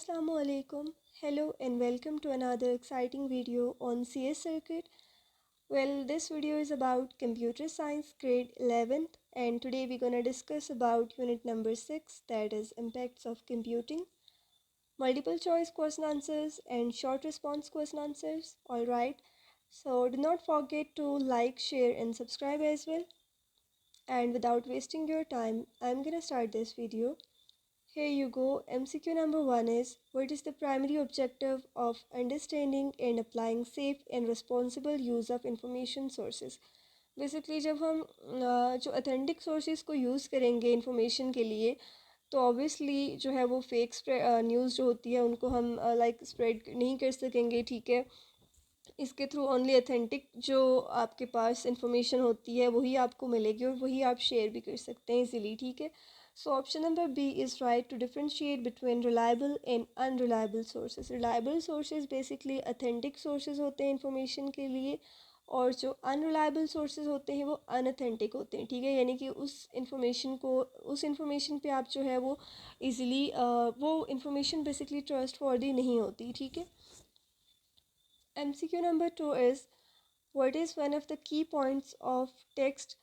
Assalamu alaikum. Hello and welcome to another exciting video on CS circuit. Well, this video is about computer science grade 11th, and today we're going to discuss about unit number 6, that is impacts of computing, multiple choice question answers and short response question answers. All right. So do not forget to like, share and subscribe as well. And without wasting your time, I'm going to start this video. Here you go. MCQ number 1 is, what is the primary objective of understanding and applying safe and responsible use of information sources? Basically जब हम जो authentic sources को use करेंगे information के लिए, तो obviously जो है वो फेक न्यूज़ जो होती है उनको हम लाइक स्प्रेड नहीं कर सकेंगे, ठीक है। इसके थ्रू ओनली अथेंटिक जो आपके पास इंफॉर्मेशन होती है वही आपको मिलेगी और वही आप शेयर भी कर सकते हैं इजीली, ठीक है। So option number B is right to differentiate between reliable and unreliable sources. Reliable sources basically authentic sources होते हैं इंफॉर्मेशन के लिए, और जो अनरिलायबल सोर्सेज होते हैं वो अनअथेंटिक होते हैं, ठीक है। यानी कि उस इंफॉर्मेशन पे आप जो है वो इजीली वो इंफॉर्मेशन बेसिकली ट्रस्टवर्दी नहीं होती, ठीक है। MCQ number 2 is, what is one of the key points of text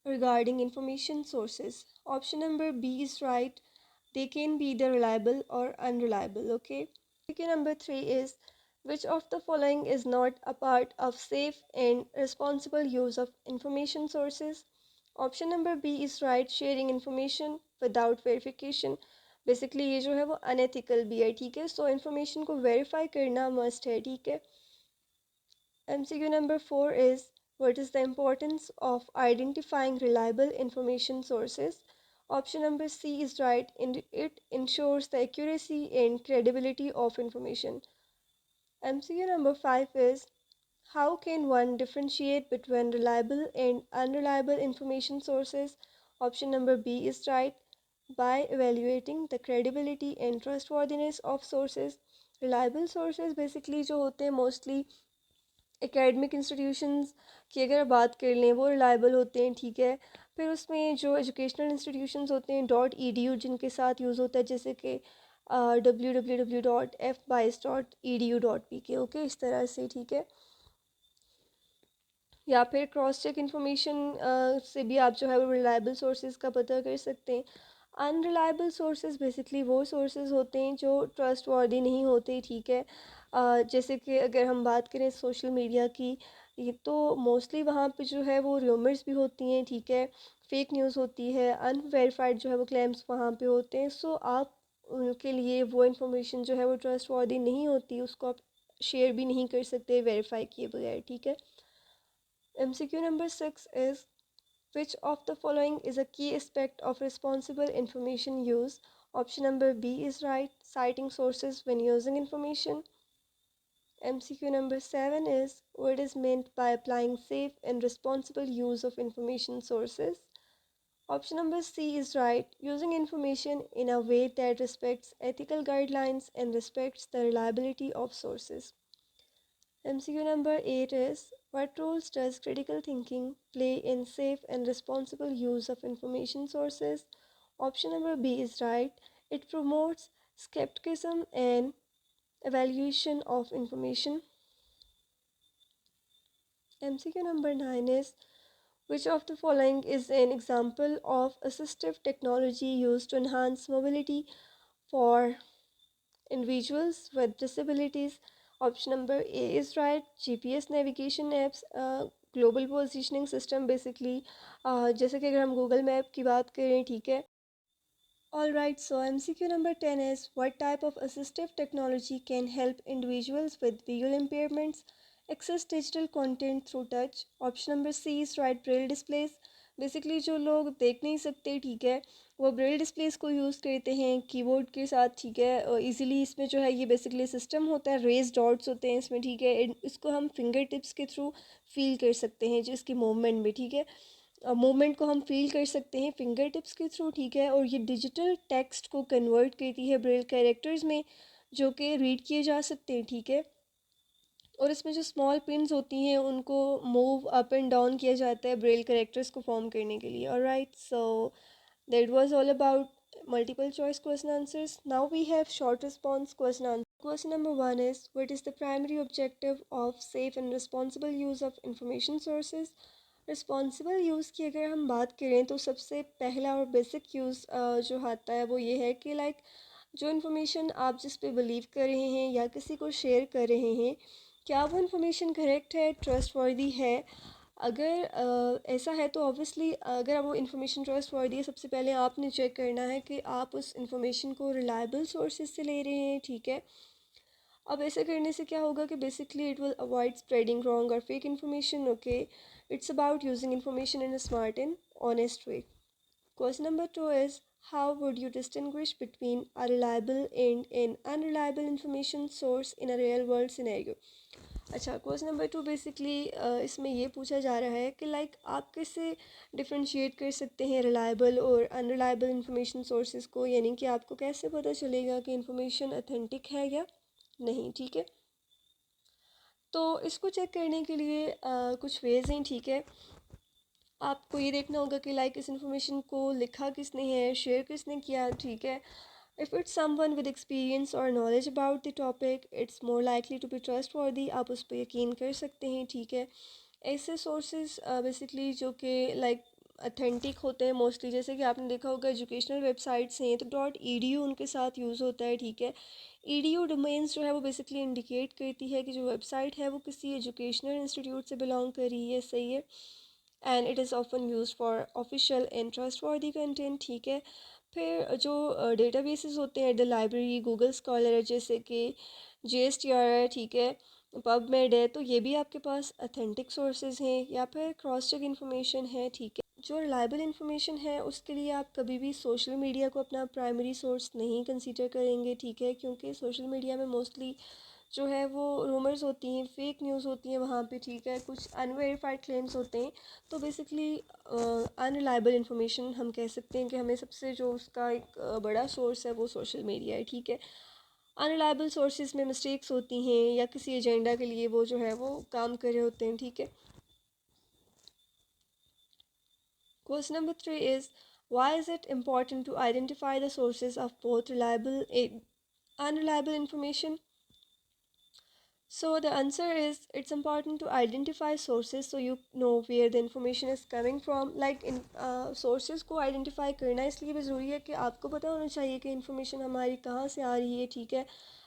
regarding information sources? Option number B is right. They can be either reliable or unreliable. Okay. MCQ number 3 is, which of the following is not a part of safe and responsible use of information sources? Option number B is right. Sharing information without verification. Basically ये जो है वो unethical भी है, ठीक है। So information को verify करना मस्ट है, ठीक है। MCQ number 4 is, what is the importance of identifying reliable information sources? Option number C is right. It ensures the accuracy and credibility of information. MCQ number 5 is, how can one differentiate between reliable and unreliable information sources? Option number B is right. By evaluating the credibility and trustworthiness of sources. Reliable sources basically जो होते हैं mostly academic institutions की अगर बात कर लें वो reliable होते हैं, ठीक है। फिर उसमें जो एजुकेशनल इंस्टीट्यूशंस होते हैं .edu जिनके साथ यूज़ होता है, जैसे कि www.fbias.edu.pk, ओके, इस तरह से, ठीक है। या फिर क्रॉस चेक इंफॉर्मेशन से भी आप जो है वो रिलायबल सोर्सेज का पता कर सकते हैं। अनरिलायबल सोर्सेज बेसिकली वो सोर्सेज होते हैं जो ट्रस्ट वर्दी नहीं होते, ठीक है। जैसे कि अगर हम बात करें सोशल मीडिया की, ये तो मोस्टली वहाँ पे जो है वो र्यूमर्स भी होती हैं, ठीक है, फेक न्यूज़ होती है, अनवेरीफाइड जो है वो क्लेम्स वहाँ पे होते हैं। सो आप उनके लिए वो इन्फॉर्मेशन जो है वो ट्रस्ट वर्दी नहीं होती, उसको आप शेयर भी नहीं कर सकते वेरीफाई किए बगैर, ठीक है। MCQ number 6 is, which of the following is a key aspect of responsible information use? Option number B is right. Citing sources when using information. MCQ number 7 is, what is meant by applying safe and responsible use of information sources? Option number C is right. Using information in a way that respects ethical guidelines and respects the reliability of sources. MCQ number 8 is, what roles does critical thinking play in safe and responsible use of information sources? Option number B is right. It promotes skepticism and evaluation of information. MCQ number 9 is, which of the following is an example of assistive technology used to enhance mobility for individuals with disabilities? Option number A is right. GPS navigation apps, global positioning system basically, जैसे कि अगर हम Google map की बात करें, ठीक है। All right, so MCQ number 10 is, what type of assistive technology can help individuals with visual impairments access digital content through touch? Option number C is right. Braille displays. Basically जो लोग देख नहीं सकते, ठीक है, वो ब्रेल डिस्प्लेस को use करते हैं कीबोर्ड के साथ, ठीक है। इजीली इसमें जो है ये बेसिकली सिस्टम होता है, रेज डॉट्स होते हैं इसमें, ठीक है। इसको हम फिंगर टिप्स के थ्रू फील कर सकते हैं जिसकी मूवमेंट में, ठीक है, मूवमेंट को हम फील कर सकते हैं फिंगर टिप्स के थ्रू, ठीक है। और ये डिजिटल टेक्स्ट को कन्वर्ट करती है ब्रेल कैरेक्टर्स में जो कि रीड किए जा सकते हैं, ठीक है। और इसमें जो स्मॉल पिन्स होती हैं उनको मूव अप एंड डाउन किया जाता है ब्रेल कैरेक्टर्स को फॉर्म करने के लिए। Alright, so that was all about multiple choice question answers. Now we have short response question answer. Question number 1 is, what is the primary objective of safe and responsible use of information sources? Responsible use की अगर हम बात करें तो सबसे पहला और basic use जो आता है वो ये है कि लाइक जो इन्फॉर्मेशन आप जिस पे बिलीव कर रहे हैं या किसी को शेयर कर रहे हैं, क्या वो इन्फॉर्मेशन करेक्ट है, ट्रस्टवर्दी है? अगर ऐसा है तो ऑब्वियसली अगर वो इन्फॉर्मेशन ट्रस्टवर्दी है, सबसे पहले आपने चेक करना है कि आप उस इन्फॉर्मेशन को रिलायबल सोर्सेज से ले रहे हैं, ठीक है। अब ऐसे करने से क्या होगा कि basically it will avoid spreading wrong और fake information, okay. It's about using information in a smart and honest way. Question number 2 is, how would you distinguish between a reliable and an unreliable information source in a real world scenario? अच्छा, question number 2 basically इसमें ये पूछा जा रहा है कि like आप कैसे डिफ्रेंशिएट कर सकते हैं रिलायबल और अनरिलायबल इंफॉर्मेशन सोर्सेज को, यानी कि आपको कैसे पता चलेगा कि इंफॉर्मेशन अथेंटिक है या नहीं, ठीक है। तो इसको चेक करने के लिए कुछ वेज हैं, ठीक है। आपको ये देखना होगा कि लाइक इस इन्फॉर्मेशन को लिखा किसने है, शेयर किसने किया, ठीक है। If it's someone with experience और knowledge about the topic, it's more likely to be trustworthy, आप उस पर यकीन कर सकते हैं, ठीक है। ऐसे सोर्सेज बेसिकली जो कि लाइक अथेंटिक होते हैं मोस्टली, जैसे कि आपने देखा होगा एजुकेशनल वेबसाइट्स हैं तो .edu उनके साथ यूज़ होता है, ठीक है। edu डोमेन्स जो है वो बेसिकली इंडिकेट करती है कि जो वेबसाइट है वो किसी एजुकेशनल इंस्टीट्यूट से बिलोंग कर रही है, सही है। And it is often use for official and trustworthy content, ठीक है। फिर जो डेटाबेसेस होते हैं, द लाइब्रेरी, गूगल स्कॉलर, जैसे कि JSTR है, ठीक है, पबमेड है, तो ये भी आपके पास अथेंटिक सोर्सेज हैं या फिर क्रॉस चेक इन्फॉर्मेशन है, ठीक है। जो रिलायबल इन्फॉर्मेशन है उसके लिए आप कभी भी सोशल मीडिया को अपना प्राइमरी सोर्स नहीं कंसीडर करेंगे, ठीक है, क्योंकि सोशल मीडिया में मोस्टली जो है वो रूमर्स होती हैं, फेक न्यूज़ होती हैं वहाँ पे, ठीक है, कुछ अनवेरीफाइड क्लेम्स होते हैं। तो बेसिकली अनरिलायबल इन्फॉर्मेशन हम कह सकते हैं कि हमें सबसे जो उसका एक बड़ा सोर्स है वो सोशल मीडिया है, ठीक है। अनरिलायबल सोर्सेज में मिस्टेक्स होती हैं या किसी एजेंडा के लिए वो जो है वो काम कर रहे होते हैं, ठीक है। Question number 3 is, why is it important to identify the sources of both reliable and unreliable information? So the answer is, it's important to identify sources so you know where the information is coming from. Like in sources को identify करना इसलिए भी ज़रूरी है कि आपको पता होना चाहिए कि information हमारी कहाँ से आ रही है, ठीक है।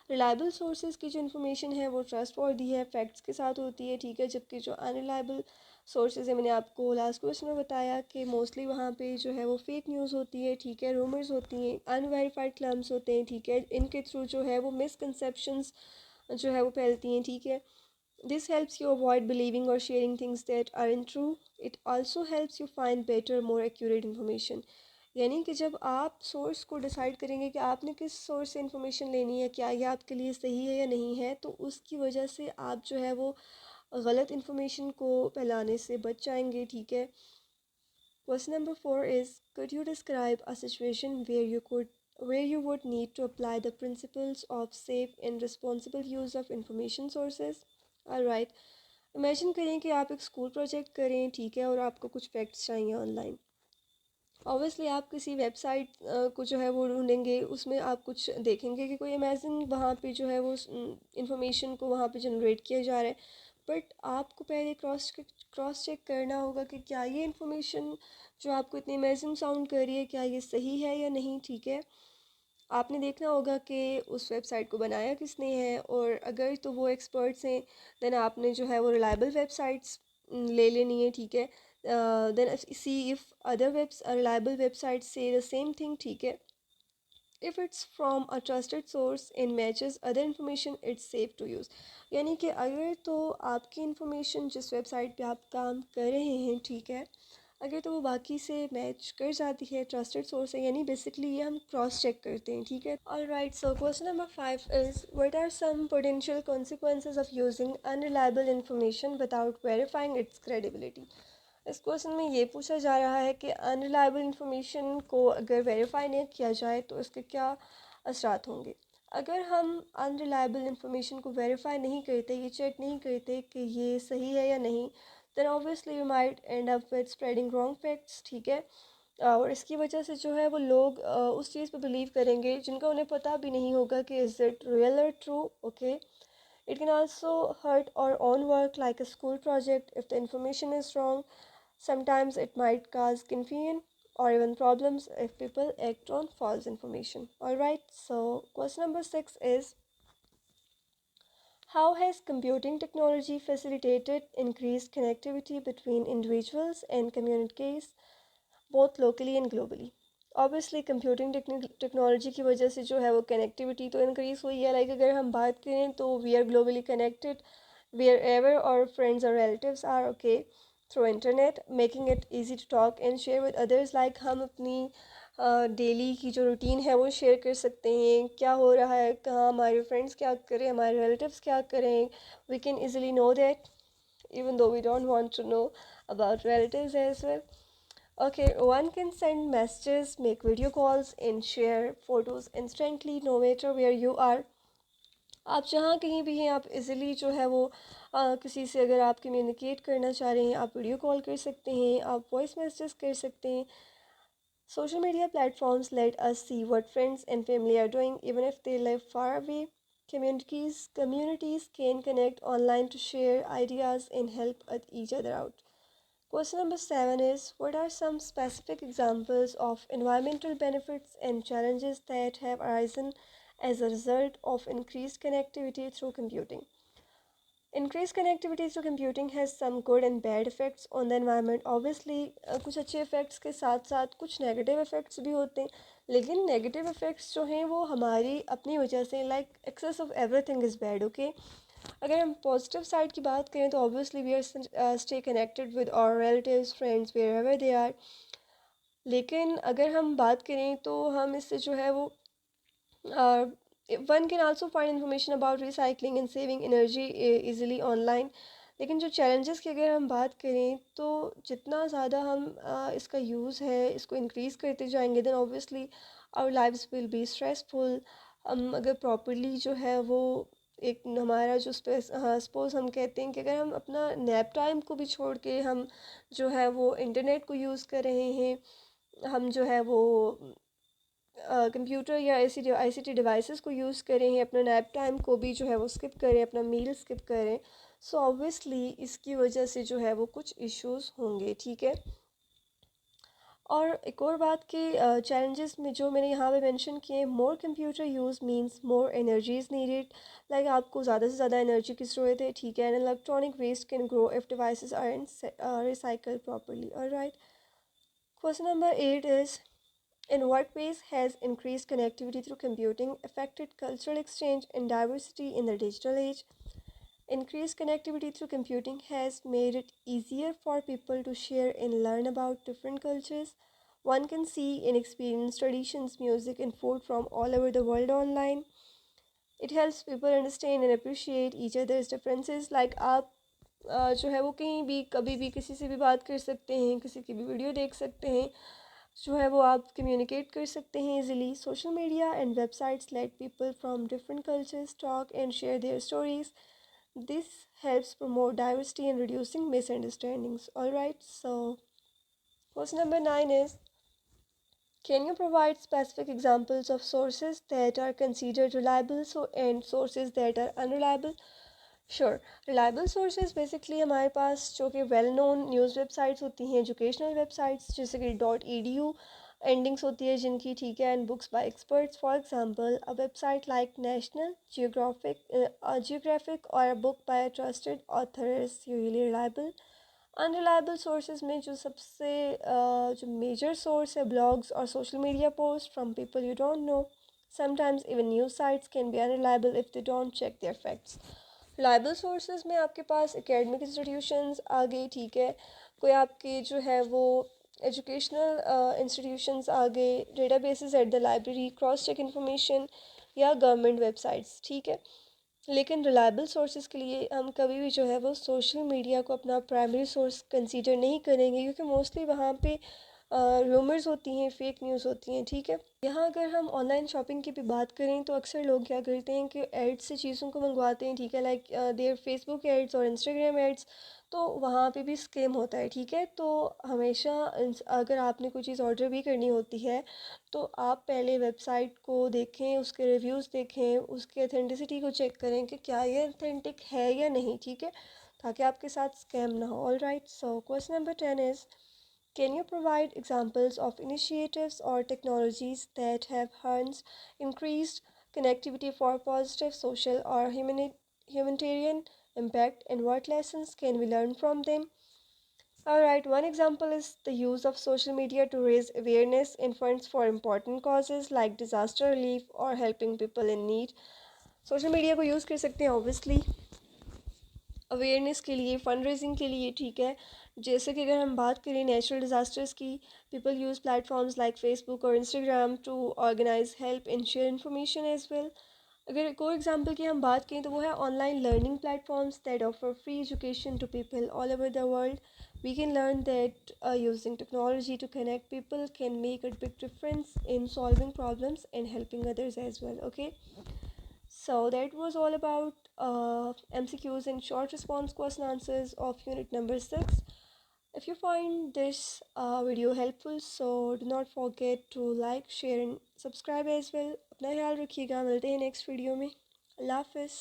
रिलायबल सोर्सेज की जो इन्फॉर्मेशन है वो ट्रस्टवर्दी है, फैक्ट्स के साथ होती है, ठीक है, जबकि जो अनरिलायबल सोर्सेज है, मैंने आपको लास्ट क्वेश्चन में बताया कि मोस्टली वहाँ पे जो है वो फेक न्यूज़ होती है, ठीक है, रूमर्स होती हैं, अनवेरीफाइड क्लेम्स होते हैं, ठीक है, इनके थ्रू जो है वो मिसकंसेप्शंस जो है वो फैलती हैं, ठीक है। This helps you avoid believing और sharing things that are untrue. It also helps you find better more accurate information. यानी कि जब आप सोर्स को डिसाइड करेंगे कि आपने किस सोर्स से इन्फॉर्मेशन लेनी है, क्या यह आपके लिए सही है या नहीं है, तो उसकी वजह से आप जो है वो गलत इन्फॉर्मेशन को फैलाने से बच जाएंगे, ठीक है। Question number 4 is, could you describe a situation where you would need to apply the principles of safe and responsible use of information sources? Alright, imagine करें कि आप एक स्कूल प्रोजेक्ट करें, ठीक है, और आपको कुछ फैक्ट्स चाहिए ऑनलाइन। ऑब्वियसली आप किसी वेबसाइट को जो है वो ढूंढेंगे, उसमें आप कुछ देखेंगे कि कोई इमेजिन वहाँ पे जो है वो इंफॉर्मेशन को वहाँ पे जनरेट किया जा रहा है, बट आपको पहले क्रॉस चेक करना होगा कि क्या ये इन्फॉर्मेशन जो आपको इतनी अमेजिंग साउंड कर रही है क्या ये सही है या नहीं, ठीक है। आपने देखना होगा कि उस वेबसाइट को बनाया किसने है, और अगर तो वो एक्सपर्ट्स हैं देन आपने जो है वो रिलायबल वेबसाइट्स ले लेनी है, ठीक है। Then see if other reliable website से द सेम थिंग, ठीक है। If it's from a trusted source in matches other information, it's safe to use. यानी कि अगर तो आपकी इन्फॉर्मेशन जिस वेबसाइट पे आप काम कर रहे हैं, ठीक है, अगर तो वो बाकी से मैच कर जाती है, ट्रस्टेड सोर्स है, यानी बेसिकली ये हम क्रॉस चेक करते हैं, ठीक है। Alright, so question number 5 is, what are some potential consequences of using unreliable information without verifying its credibility? इस क्वेश्चन में ये पूछा जा रहा है कि अनरिलायबल इंफॉर्मेशन को अगर वेरीफाई नहीं किया जाए तो इसके क्या असरात होंगे। अगर हम अनरिलायबल इंफॉर्मेशन को वेरीफाई नहीं करते, ये चेक नहीं करते कि ये सही है या नहीं, then obviously we might end up with spreading wrong facts, ठीक है। और इसकी वजह से जो है वो लोग उस चीज़ पे बिलीव करेंगे जिनका उन्हें पता भी नहीं होगा कि इज़ इट रियल और true. Okay, it can also hurt our own work like a school project if the information is wrong. Sometimes it might cause confusion or even problems if people act on false information. Alright, so question number 6 is, how has computing technology facilitated increased connectivity between individuals and communities both locally and globally? Obviously computing technology की वजह से जो है वो connectivity तो increase हुई है. Like अगर हम बात करें तो we are globally connected wherever our friends or relatives are, okay, through internet, making it easy to talk and share with others. Like हम अपनी डेली की जो रूटीन है वो शेयर कर सकते हैं, क्या हो रहा है, कहाँ हमारे फ्रेंड्स क्या करें, हमारे रिलेटिव्स क्या करें. We can easily know that even though we don't want to know about relatives as well. Okay, one can send messages, make video calls and share photos instantly no matter where you are. आप जहाँ कहीं भी हैं, आप easily जो है वो किसी से अगर आप कम्युनिकेट करना चाह रहे हैं, आप वीडियो कॉल कर सकते हैं, आप वॉइस मैसेजेस कर सकते हैं. Social media platforms let us see what friends and family are doing even if they live far away. Communities can connect online to share ideas and help each other out. Question number 7 is, what are some specific examples of environmental benefits and challenges that have arisen as a result of increased connectivity through computing? Increased connectivity through computing has some good and bad effects on the environment. Obviously कुछ अच्छे effects के साथ साथ कुछ negative effects भी होते हैं, लेकिन negative effects जो हैं वो हमारी अपनी वजह से, like excess of everything is bad. Okay, अगर हम पॉजिटिव साइड की बात करें तो obviously we are stay connected with our relatives friends wherever they are. लेकिन अगर हम बात करें तो हम इससे जो है वो one can also find information about recycling and saving energy easily online. लेकिन जो चैलेंजेस की अगर हम बात करें तो जितना ज़्यादा हम इसका यूज़ है इसको इंक्रीज़ करते जाएंगे then obviously our lives will be stressful. हम अगर प्रॉपरली जो है वो एक हमारा जो स्पेस, हाँ सपोज़ हम कहते हैं कि अगर हम अपना नैप टाइम को भी छोड़ के हम जो है वो इंटरनेट को यूज़ कर रहे हैं, हम जो है वो कंप्यूटर या आईसीटी डिवाइसेस को यूज़ कर रहे हैं, अपना नैप टाइम को भी जो है वो स्किप करें, अपना मील स्किप करें, सो ऑब्वियसली इसकी वजह से जो है वो कुछ इश्यूज़ होंगे. ठीक है, और एक और बात कि चैलेंजेस में जो मैंने यहाँ पे मेंशन किए, more computer use means more energy is needed. Like आपको ज़्यादा से ज़्यादा एनर्जी की ज़रूरत है. ठीक है, and electronic waste can grow if devices are recycle properly. Alright, question number 8 is, in what ways has increased connectivity through computing affected cultural exchange and diversity in the digital age? Increased connectivity through computing has made it easier for people to share and learn about different cultures. One can see and experience traditions, music, and food from all over the world online. It helps people understand and appreciate each other's differences. Like आप जो है वो कहीं भी कभी भी किसी से भी बात कर सकते हैं, किसी की भी वीडियो देख सकते हैं, जो है वो आप कम्युनिकेट कर सकते हैं easily. Social media and websites let people from different cultures talk and share their stories. This helps promote diversity and reducing misunderstandings. Alright, so question number 9 is, can you provide specific examples of sources that are considered reliable and sources that are unreliable? Sure, reliable sources basically हमारे पास जो कि well known news websites होती हैं, educational websites जैसे कि .edu endings होती है जिनकी. ठीक है, and books by experts. For example a website like National Geographic और a book by a trusted author is usually reliable. Unreliable sources में जो सबसे जो मेजर सोर्स है, ब्लॉग्स और social media post from people you don't know. Sometimes even news sites can be unreliable if they don't check their facts. Reliable sources में आपके पास academic institutions आ गई. ठीक है, कोई आपके जो है वो एजुकेशनल इंस्टीट्यूशंस आ गए, databases at the library, cross check information या गवर्नमेंट वेबसाइट्स. ठीक है, लेकिन रिलायबल सोर्सेज के लिए हम कभी भी जो है वो सोशल मीडिया को अपना प्राइमरी सोर्स कंसीडर नहीं करेंगे, क्योंकि मोस्टली वहाँ पे रूमर्स होती हैं, फेक न्यूज़ होती हैं, ठीक है। यहाँ अगर हम ऑनलाइन शॉपिंग की भी बात करें तो अक्सर लोग क्या करते हैं कि एड्स से चीज़ों को मंगवाते हैं, ठीक है, लाइक देयर फेसबुक एड्स और इंस्टाग्राम एड्स। तो वहाँ पे भी स्कैम होता है, ठीक है। तो हमेशा अगर आपने कोई चीज़ ऑर्डर भी करनी होती है तो आप पहले वेबसाइट को देखें, उसके रिव्यूज़ देखें, उसके अथेंटिसिटी को चेक करें कि क्या ये अथेंटिक है या नहीं, ठीक है, ताकि आपके साथ स्कैम ना हो। All right, so question number 10 is, can you provide examples of initiatives or technologies that have harnessed increased connectivity for positive social or humanitarian impact, and what lessons can we learn from them? Alright, one example is the use of social media to raise awareness and funds for important causes like disaster relief or helping people in need. Social media को use कर सकते हैं obviously awareness के लिए, fund raising के लिए, ठीक है। जैसे कि अगर हम बात करें नेचुरल डिज़ास्टर्स की, people use platforms like Facebook और Instagram to organize help and share information as well. अगर एक और एग्जांपल की हम बात करें तो वो है online learning platforms that offer free education to people all over the world. We can learn that using technology to connect people can make a big difference in solving problems and helping others as well, okay. So that was all about MCQs and short response question answers of unit number 6. If you find this video helpful, so do not forget to like, share and subscribe as well. अपना ख्याल रखिएगा, मिलते हैं next video में। अल्लाह हाफिज़।